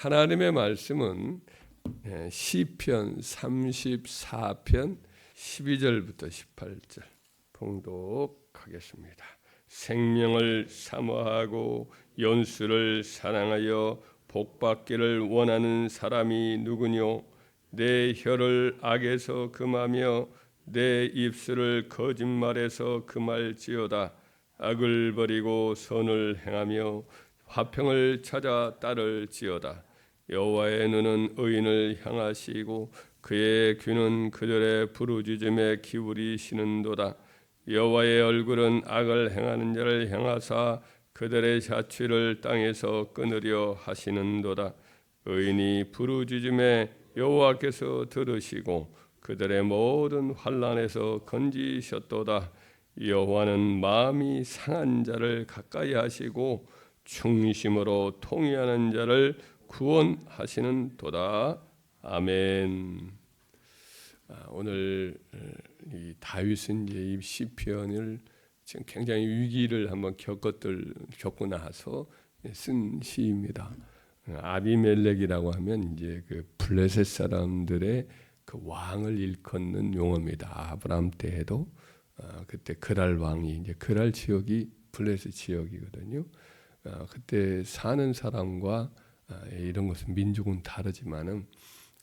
하나님의 말씀은 시편 34편 12절부터 18절 봉독하겠습니다. 생명을 사모하고 연수를 사랑하여 복받기를 원하는 사람이 누구뇨? 내 혀를 악에서 금하며 내 입술을 거짓말에서 금할지어다. 악을 버리고 선을 행하며 화평을 찾아 따를지어다. 여호와의 눈은 의인을 향하시고 그의 귀는 그들의 부르짖음에 기울이시는도다. 여호와의 얼굴은 악을 행하는 자를 향하사 그들의 자취를 땅에서 끊으려 하시는도다. 의인이 부르짖음에 여호와께서 들으시고 그들의 모든 환난에서 건지셨도다. 여호와는 마음이 상한 자를 가까이 하시고 충심으로 통회하는 자를 구원하시는 도다. 아멘. 오늘 이 다윗은 이제 이 시편을 지금 굉장히 위기를 한번 겪고 나서 쓴 시입니다. 아비멜렉이라고 하면 이제 그 블레셋 사람들의 그 왕을 일컫는 용어입니다. 아브라함 때에도 그때 그랄 왕이 이제 그랄 지역이 블레셋 지역이거든요. 그때 사는 사람과 이런 것은 민족은 다르지만은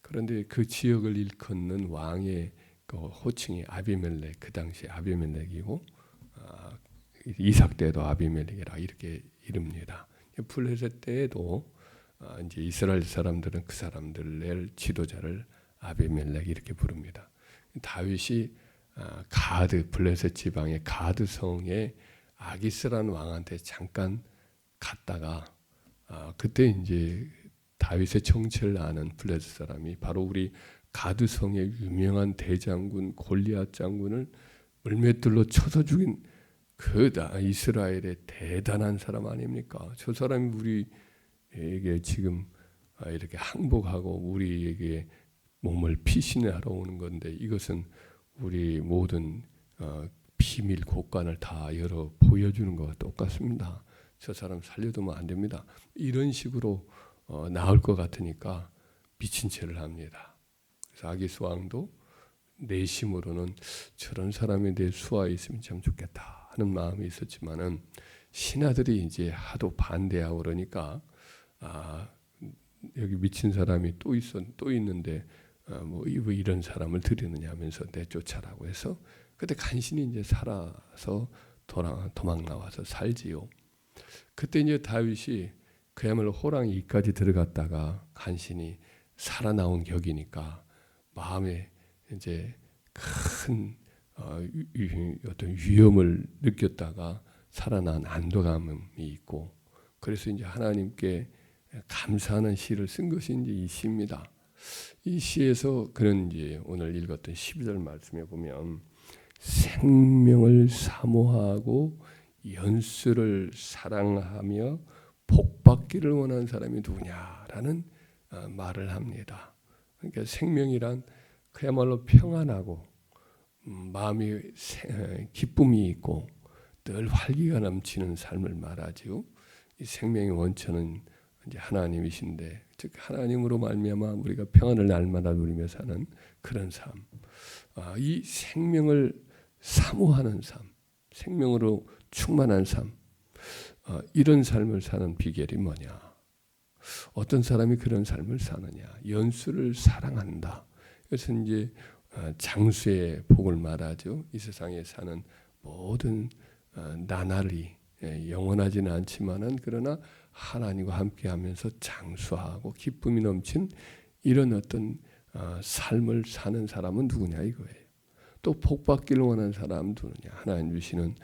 그런데 그 지역을 일컫는 왕의 그 호칭이 아비멜렉, 그 당시 아비멜렉이고 이삭 때도 아비멜렉이라 이렇게 이릅니다. 블레셋 때에도 이제 이스라엘 사람들은 그 사람들의 지도자를 아비멜렉 이렇게 부릅니다. 다윗이 가드 블레셋 지방의 가드 성에 아기스라는 왕한테 잠깐 갔다가 그때 이제 다윗의 정체를 아는 블레셋 사람이 바로 우리 가드성의 유명한 대장군 골리앗 장군을 물맷돌로 쳐서 죽인 그 이스라엘의 대단한 사람 아닙니까? 저 사람이 우리에게 지금 이렇게 항복하고 우리에게 몸을 피신하러 오는 건데 이것은 우리 모든 비밀 곳간을 다 열어 보여주는 것과 똑같습니다. 저 사람 살려두면 안 됩니다. 이런 식으로 나올 것 같으니까 미친 채를 합니다. 그래서 아기스 왕도 내심으로는 저런 사람이 내 수하에 있으면 참 좋겠다 하는 마음이 있었지만은 신하들이 이제 하도 반대하고 그러니까 여기 미친 사람이 또 있는데 뭐 이런 사람을 들이느냐 하면서 내쫓아라고 해서 그때 간신히 이제 살아서 도망 나와서 살지요. 그때 이제 다윗이 그야말로 호랑이 입까지 들어갔다가 간신히 살아나온 격이니까 마음에 이제 큰 어떤 위험을 느꼈다가 살아난 안도감이 있고 그래서 이제 하나님께 감사하는 시를 쓴 것이 이제 이 시입니다. 이 시에서 그런 이제 오늘 읽었던 12절 말씀에 보면 생명을 사모하고 연수를 사랑하며 복받기를 원하는 사람이 누구냐라는 말을 합니다. 그러니까 생명이란 그야말로 평안하고 마음이 기쁨이 있고 늘 활기가 넘치는 삶을 말하죠. 이 생명의 원천은 이제 하나님이신데 즉 하나님으로 말미암아 우리가 평안을 날마다 누리며 사는 그런 삶. 이 생명을 사모하는 삶, 생명으로 충만한 삶, 이런 삶을 사는 비결이 뭐냐? 어떤 사람이 그런 삶을 사느냐? 연수를 사랑한다. 그래서 이제 장수의 복을 말하죠. 이 세상에 사는 모든 나날이 영원하지는 않지만은 그러나 하나님과 함께하면서 장수하고 기쁨이 넘친 이런 어떤 삶을 사는 사람은 누구냐 이거예요. 또 복받기를 원하는 사람은 누구냐? 하나님 주시는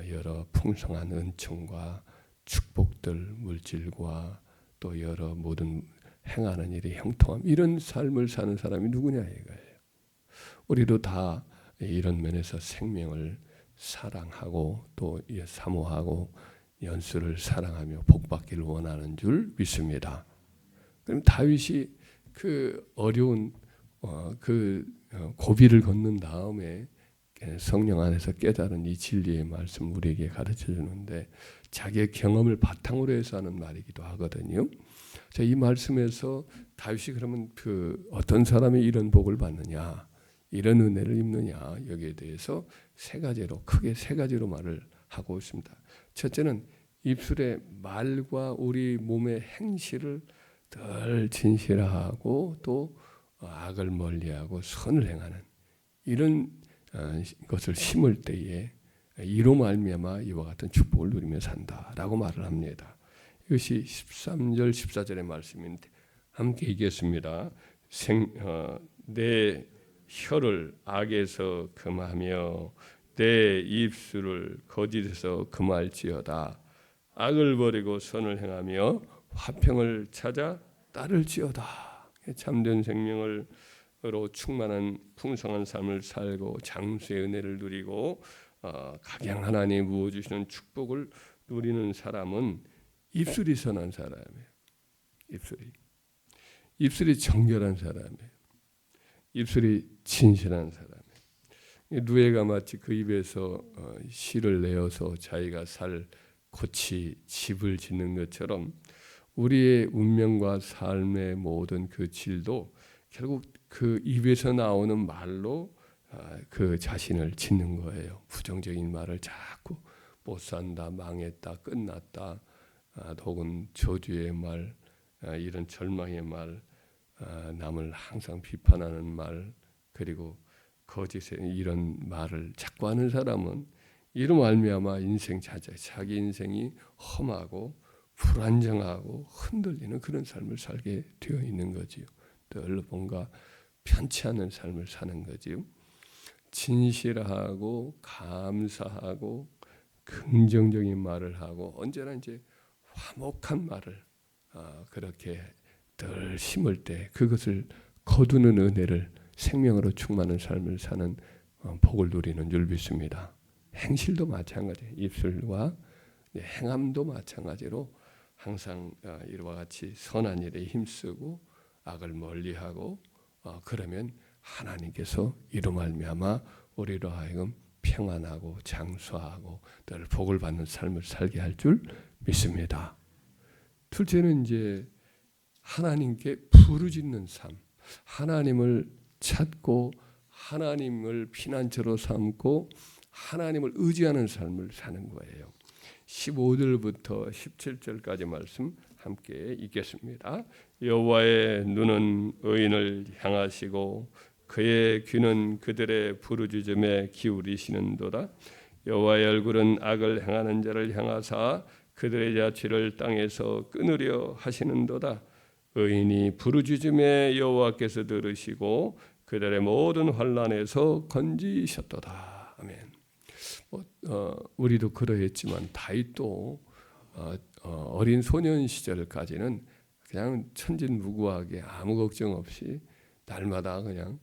여러 풍성한 은총과 축복들, 물질과 또 여러 모든 행하는 일의 형통함 이런 삶을 사는 사람이 누구냐 이거예요. 우리도 다 이런 면에서 생명을 사랑하고 또 사모하고 연수를 사랑하며 복받기를 원하는 줄 믿습니다. 그럼 다윗이 그 어려운 그 고비를 걷는 다음에 성령 안에서 깨달은 이 진리의 말씀 우리에게 가르쳐 주는데 자기의 경험을 바탕으로 해서 하는 말이기도 하거든요. 자, 이 말씀에서 다윗이 그러면 그 어떤 사람이 이런 복을 받느냐, 이런 은혜를 입느냐, 여기에 대해서 크게 세 가지로 말을 하고 있습니다. 첫째는 입술의 말과 우리 몸의 행실을 늘 진실하고 또 악을 멀리하고 선을 행하는 이런 것을 심을 때에 이로 말미암아 이와 같은 축복을 누리며 산다라고 말을 합니다. 이것이 13절 14절의 말씀인데 함께 읽겠습니다. 내 혀를 악에서 금하며 내 입술을 거짓에서 금할지어다. 악을 버리고 선을 행하며 화평을 찾아 따를지어다. 참된 생명으로 충만한 풍성한 삶을 살고 장수의 은혜를 누리고 각양 하나님 부어주시는 축복을 누리는 사람은 입술이 선한 사람이에요. 입술이 정결한 사람이에요. 입술이 진실한 사람이에요. 누에가 마치 그 입에서 씨를 내어서 자기가 살 고치 집을 짓는 것처럼 우리의 운명과 삶의 모든 그 질도 결국 그 입에서 나오는 말로 그 자신을 짓는 거예요. 부정적인 말을 자꾸 못 산다, 망했다, 끝났다, 혹은 저주의 말, 이런 절망의 말, 남을 항상 비판하는 말, 그리고 거짓의 이런 말을 자꾸 하는 사람은 이로 말미암아 자기 인생이 험하고 불안정하고 흔들리는 그런 삶을 살게 되어 있는 거지요. 늘 뭔가 편치 않은 삶을 사는 거지요. 진실하고 감사하고 긍정적인 말을 하고 언제나 이제 화목한 말을 그렇게 늘 심을 때 그것을 거두는 은혜를 생명으로 충만한 삶을 사는 복을 누리는 줄 믿습니다. 행실도 마찬가지예요. 입술과 행함도 마찬가지로 항상 이와 같이 선한 일에 힘쓰고 악을 멀리하고 그러면 하나님께서 이로 말미암아 우리로 하여금 평안하고 장수하고 늘 복을 받는 삶을 살게 할 줄 믿습니다. 둘째는 이제 하나님께 부르짖는 삶, 하나님을 찾고 하나님을 피난처로 삼고 하나님을 의지하는 삶을 사는 거예요. 15절부터 17절까지 말씀 함께 읽겠습니다. 여호와의 눈은 의인을 향하시고 그의 귀는 그들의 부르짖음에 기울이시는도다. 여호와의 얼굴은 악을 행하는 자를 향하사 그들의 자취를 땅에서 끊으려 하시는도다. 의인이 부르짖음에 여호와께서 들으시고 그들의 모든 환난에서 건지셨도다. 아멘. 우리도 그러했지만 다윗도 어린 소년 시절까지는 그냥 천진무구하게 아무 걱정 없이 날마다 그냥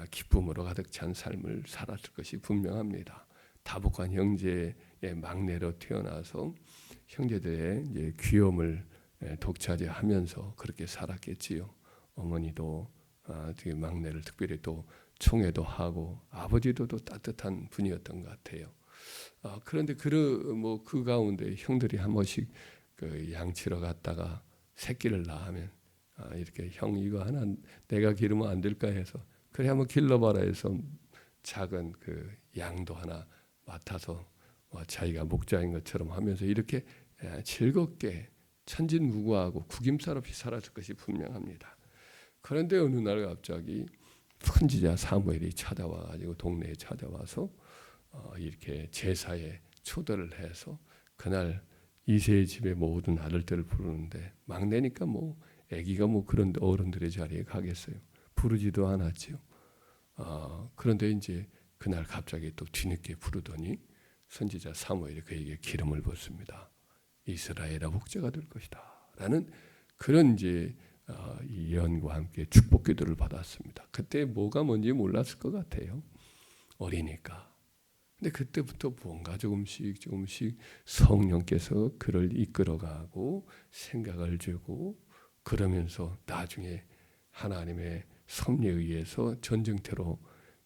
기쁨으로 가득 찬 삶을 살았을 것이 분명합니다. 다복한 형제의 막내로 태어나서 형제들의 이제 귀염을 독차지하면서 그렇게 살았겠지요. 어머니도 되게 막내를 특별히 또 총애도 하고 아버지도 또 따뜻한 분이었던 것 같아요. 그런데 그 가운데 형들이 한 번씩 그 양치러 갔다가 새끼를 낳으면 이렇게 형 이거 하나 내가 기르면 안 될까 해서 그래 한번 길러봐라 해서 작은 그 양도 하나 맡아서 자기가 목자인 것처럼 하면서 이렇게 즐겁게 천진무구하고 구김살 없이 살았을 것이 분명합니다. 그런데 어느 날 갑자기 선지자 사무엘이 찾아와가지고 동네에 찾아와서 이렇게 제사에 초대를 해서 그날 이새의 집에 모든 아들들을 부르는데 막내니까 아기가 그런 어른들의 자리에 가겠어요. 부르지도 않았지요. 그런데 이제 그날 갑자기 또 뒤늦게 부르더니 선지자 사무엘이 그에게 기름을 붓습니다. 이스라엘아 복제가 될 것이다. 라는 그런 이제 이 예언과 함께 축복 기도를 받았습니다. 그때 뭐가 뭔지 몰랐을 것 같아요. 어리니까. 근데 그때부터 뭔가 조금씩 성령께서 그를 이끌어가고 생각을 주고 그러면서 나중에 하나님의 섭리에 의해서 전쟁터로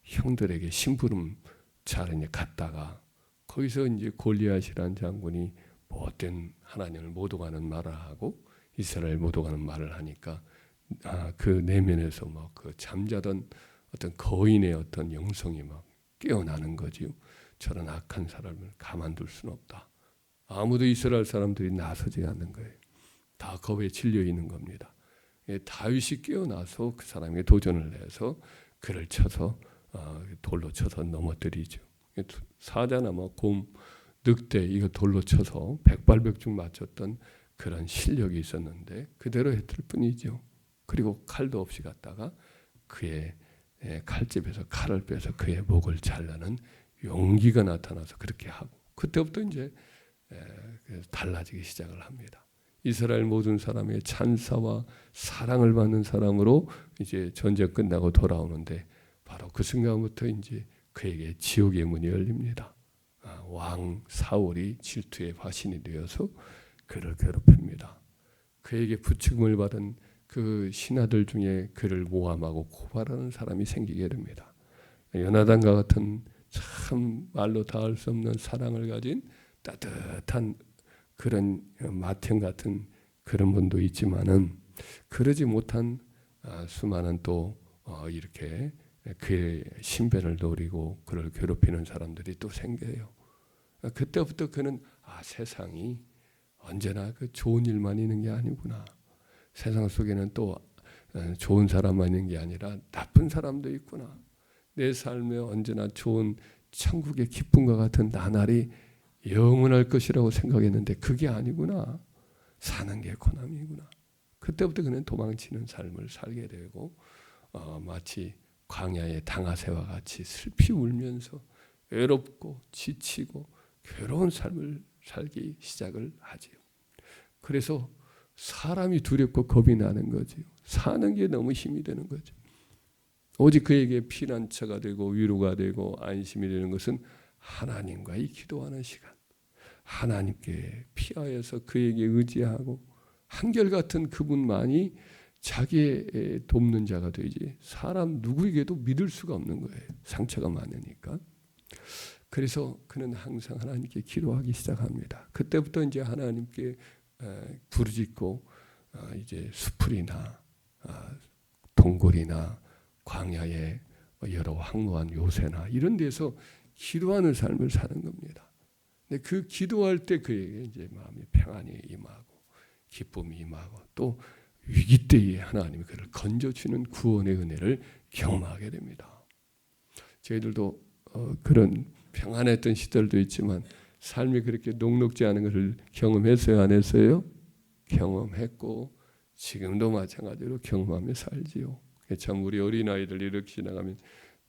형들에게 심부름 잘 갔다가 거기서 이제 골리앗이라는 장군이 못된 하나님을 모독하는 말을 하고 이스라엘 모독하는 말을 하니까 그 내면에서 막 그 잠자던 어떤 거인의 어떤 영성이 막 깨어나는 거지요. 저런 악한 사람을 가만둘 수는 없다. 아무도 이스라엘 사람들이 나서지 않는 거예요. 다 겁에 질려 있는 겁니다. 다윗이 깨어나서 그 사람에게 도전을 해서 그를 쳐서 돌로 쳐서 넘어뜨리죠. 사자나 뭐 곰, 늑대 이거 돌로 쳐서 백발백중 맞췄던 그런 실력이 있었는데 그대로 했을 뿐이죠. 그리고 칼도 없이 갔다가 그의 칼집에서 칼을 빼서 그의 목을 잘라는 용기가 나타나서 그렇게 하고 그때부터 이제 달라지기 시작을 합니다. 이스라엘 모든 사람의 찬사와 사랑을 받는 사람으로 이제 전쟁 끝나고 돌아오는데 바로 그 순간부터 이제 그에게 지옥의 문이 열립니다. 왕 사울이 질투의 화신이 되어서 그를 괴롭힙니다. 그에게 부축을 받은 그 신하들 중에 그를 모함하고 고발하는 사람이 생기게 됩니다. 요나단과 같은 참 말로 닿을 수 없는 사랑을 가진 따뜻한 그런 마탱 같은 그런 분도 있지만은 그러지 못한 수많은 또 이렇게 그의 신변을 노리고 그를 괴롭히는 사람들이 또 생겨요. 그때부터 그는 세상이 언제나 그 좋은 일만 있는 게 아니구나. 세상 속에는 또 좋은 사람만 있는 게 아니라 나쁜 사람도 있구나. 내 삶에 언제나 좋은 천국의 기쁨과 같은 나날이 영원할 것이라고 생각했는데 그게 아니구나. 사는 게 고난이구나. 그때부터 그는 도망치는 삶을 살게 되고 마치 광야의 당아새와 같이 슬피 울면서 외롭고 지치고 괴로운 삶을 살기 시작을 하지요. 그래서 사람이 두렵고 겁이 나는 거지요. 사는 게 너무 힘이 되는 거죠. 오직 그에게 피난처가 되고 위로가 되고 안심이 되는 것은 하나님과의 기도하는 시간. 하나님께 피하여서 그에게 의지하고 한결같은 그분만이 자기의 돕는 자가 되지 사람 누구에게도 믿을 수가 없는 거예요. 상처가 많으니까. 그래서 그는 항상 하나님께 기도하기 시작합니다. 그때부터 이제 하나님께 부르짖고 이제 수풀이나 동굴이나 광야의 여러 황무한 요새나 이런 데서 기도하는 삶을 사는 겁니다. 근데 그 기도할 때 그에게 이제 마음의 평안이 임하고 기쁨이 임하고 또 위기 때에 하나님이 그를 건져주는 구원의 은혜를 경험하게 됩니다. 저희들도 그런 평안했던 시절도 있지만 삶이 그렇게 녹록지 않은 것을 경험했어요, 안 했어요? 경험했고 지금도 마찬가지로 경험하며 살지요. 참 우리 어린아이들 이렇게 지나가면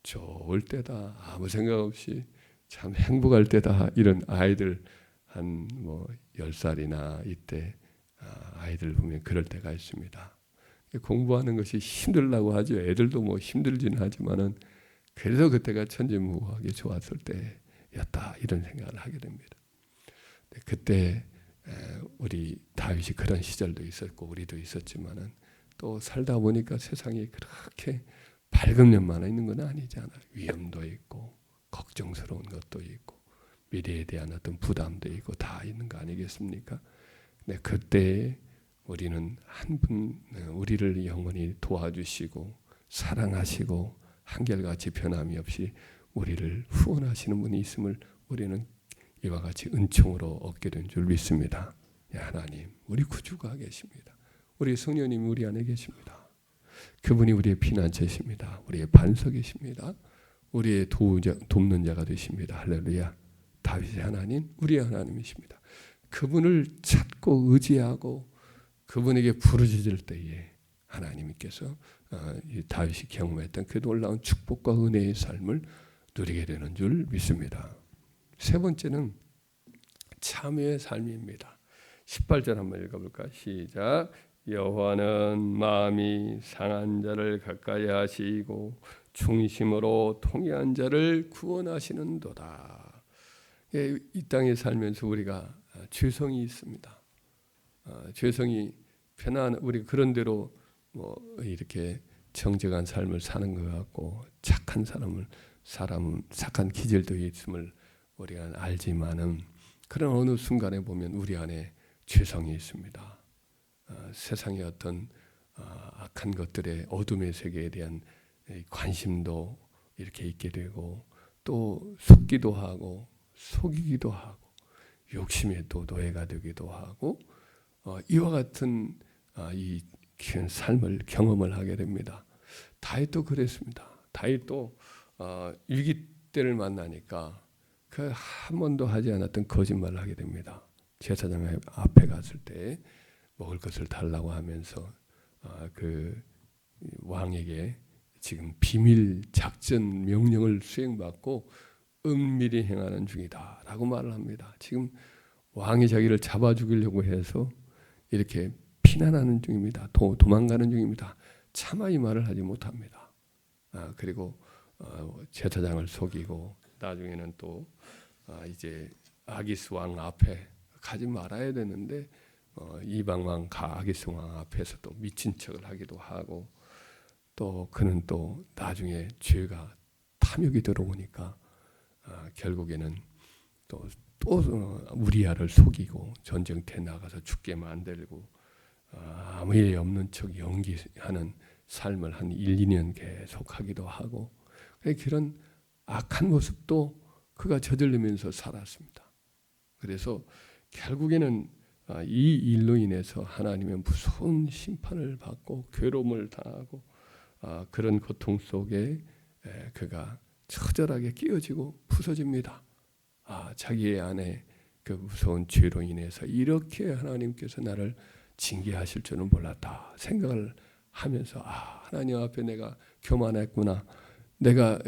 좋을 때다, 아무 생각 없이 참 행복할 때다, 이런 아이들 한 10살이나 이때 아이들 보면 그럴 때가 있습니다. 공부하는 것이 힘들다고 하죠. 애들도 힘들지는 하지만은 그래도 그때가 천지무구하게 좋았을 때였다, 이런 생각을 하게 됩니다. 그때 우리 다윗이 그런 시절도 있었고 우리도 있었지만은 또 살다 보니까 세상이 그렇게 밝은 면만 있는 건 아니잖아요. 위험도 있고 걱정스러운 것도 있고 미래에 대한 어떤 부담도 있고 다 있는 거 아니겠습니까? 근데 그때 우리는 한 분 우리를 영원히 도와주시고 사랑하시고 한결같이 변함이 없이 우리를 후원하시는 분이 있음을 우리는 이와 같이 은총으로 얻게 된 줄 믿습니다. 하나님, 우리 구주가 계십니다. 우리 성령님이 우리 안에 계십니다. 그분이 우리의 피난처이십니다. 우리의 반석이십니다. 우리의 돕는 자가 되십니다. 할렐루야. 다윗의 하나님, 우리의 하나님이십니다. 그분을 찾고 의지하고 그분에게 부르짖을 때에 하나님께서 다윗이 경험했던 그 놀라운 축복과 은혜의 삶을 누리게 되는 줄 믿습니다. 세 번째는 참회의 삶입니다. 18절 한번 읽어볼까? 시작. 여호와는 마음이 상한 자를 가까이 하시고 중심으로 통회한 자를 구원하시는도다. 이 땅에 살면서 우리가 죄성이 있습니다. 죄성이 우리 그런 대로 이렇게 정직한 삶을 사는 것 같고 착한 사람은 착한 기질도 있음을 우리가 알지만은 그런 어느 순간에 보면 우리 안에 죄성이 있습니다. 세상의 어떤 악한 것들의 어둠의 세계에 대한 관심도 이렇게 있게 되고, 또 속기도 하고 속이기도 하고 욕심에 또 노예가 되기도 하고, 이와 같은 이 긴 삶을 경험을 하게 됩니다. 다윗도 그랬습니다. 다윗도 위기 때를 만나니까 그 한 번도 하지 않았던 거짓말을 하게 됩니다. 제사장 앞에 갔을 때 먹을 것을 달라고 하면서 그 왕에게 지금 비밀 작전 명령을 수행받고 은밀히 행하는 중이다라고 말을 합니다. 지금 왕이 자기를 잡아 죽이려고 해서 이렇게 피난하는 중입니다. 도망가는 중입니다. 차마 이 말을 하지 못합니다. 그리고 제사장을 속이고 나중에는 또 이제 아기스 왕 앞에 가지 말아야 되는데 이방 왕 아기스 왕 앞에서 또 미친 척을 하기도 하고, 또 그는 또 나중에 죄가 탐욕이 들어오니까 결국에는 또 우리아를 속이고 전쟁터에 나가서 죽게 만들고 아무 일 없는 척 연기하는 삶을 한 1, 2년 계속 하기도 하고, 그런 악한 모습도 그가 저지르면서 살았습니다. 그래서 결국에는 이 일로 인해서 하나님의 무서운 심판을 받고 괴로움을 당하고 그런 고통 속에 그가 처절하게 끼어지고 부서집니다. 자기의 안에 그 무서운 죄로 인해서 이렇게 하나님께서 나를 징계하실 줄은 몰랐다 생각을 하면서 하나님 앞에 내가 교만했구나, 내가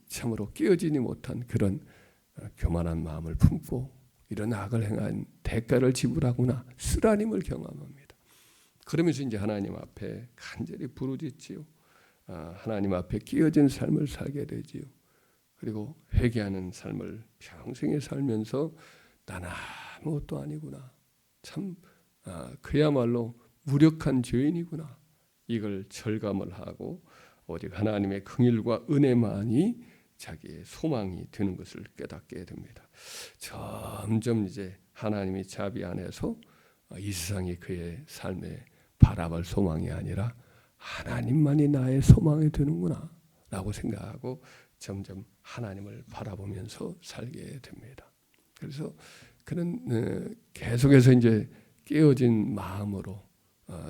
참으로 끼어지지 못한 그런 교만한 마음을 품고 이런 악을 행한 대가를 지불하구나 쓰라림을 경험합니다. 그러면서 이제 하나님 앞에 간절히 부르짖지요. 하나님 앞에 끼어진 삶을 살게 되지요. 그리고 회개하는 삶을 평생에 살면서 난 아무것도 아니구나, 참 그야말로 무력한 죄인이구나, 이걸 절감을 하고 오직 하나님의 긍휼과 은혜만이 자기의 소망이 되는 것을 깨닫게 됩니다. 점점 이제 하나님의 자비 안에서 이 세상이 그의 삶에 바라볼 소망이 아니라 하나님만이 나의 소망이 되는구나 라고 생각하고 점점 하나님을 바라보면서 살게 됩니다. 그래서 그는 계속해서 이제 깨어진 마음으로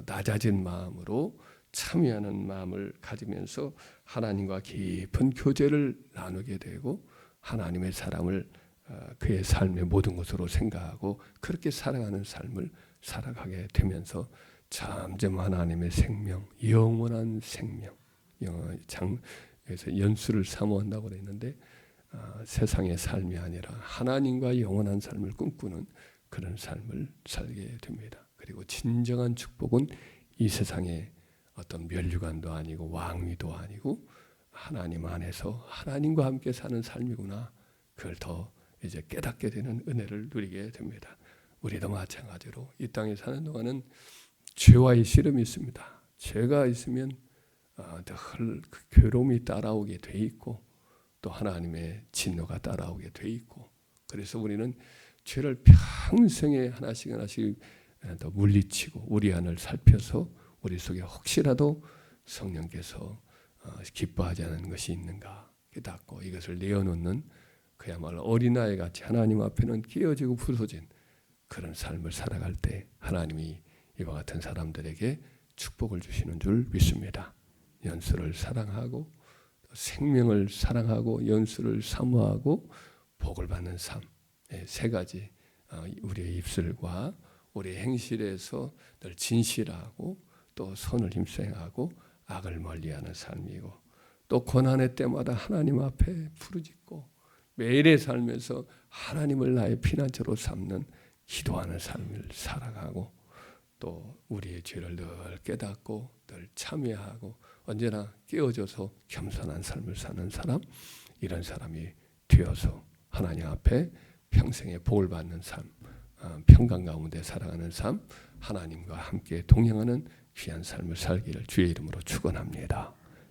낮아진 마음으로 참여하는 마음을 가지면서 하나님과 깊은 교제를 나누게 되고 하나님의 사랑을 그의 삶의 모든 것으로 생각하고 그렇게 살아가는 삶을 살아가게 되면서 점점 하나님의 생명, 영원한 생명, 그래서 연수를 사모한다고 그랬는데 세상의 삶이 아니라 하나님과 영원한 삶을 꿈꾸는 그런 삶을 살게 됩니다. 그리고 진정한 축복은 이 세상의 어떤 면류관도 아니고 왕위도 아니고 하나님 안에서 하나님과 함께 사는 삶이구나, 그걸 더 이제 깨닫게 되는 은혜를 누리게 됩니다. 우리도 마찬가지로 이 땅에 사는 동안은 죄와의 씨름이 있습니다. 죄가 있으면 늘 그 괴로움이 따라오게 돼 있고 또 하나님의 진노가 따라오게 돼 있고, 그래서 우리는 죄를 평생에 하나씩 더 물리치고 우리 안을 살펴서 우리 속에 혹시라도 성령께서 기뻐하지 않는 것이 있는가 깨닫고 이것을 내어놓는 그야말로 어린아이 같이 하나님 앞에는 끼어지고 부서진 그런 삶을 살아갈 때 하나님이 이와 같은 사람들에게 축복을 주시는 줄 믿습니다. 연수를 사랑하고 생명을 사랑하고 연수를 사모하고 복을 받는 삶, 세 가지 우리의 입술과 우리의 행실에서 늘 진실하고 또 선을 힘수행하고 악을 멀리하는 삶이고, 또 고난의 때마다 하나님 앞에 부르짖고 매일의 삶에서 하나님을 나의 피난처로 삼는 기도하는 삶을 살아가고, 또 우리의 죄를 늘 깨닫고 늘 참회하고 언제나 깨어져서 겸손한 삶을 사는 사람, 이런 사람이 되어서 하나님 앞에 평생의 복을 받는 삶, 평강 가운데 살아가는 삶, 하나님과 함께 동행하는 귀한 삶을 살기를 주의 이름으로 축원합니다.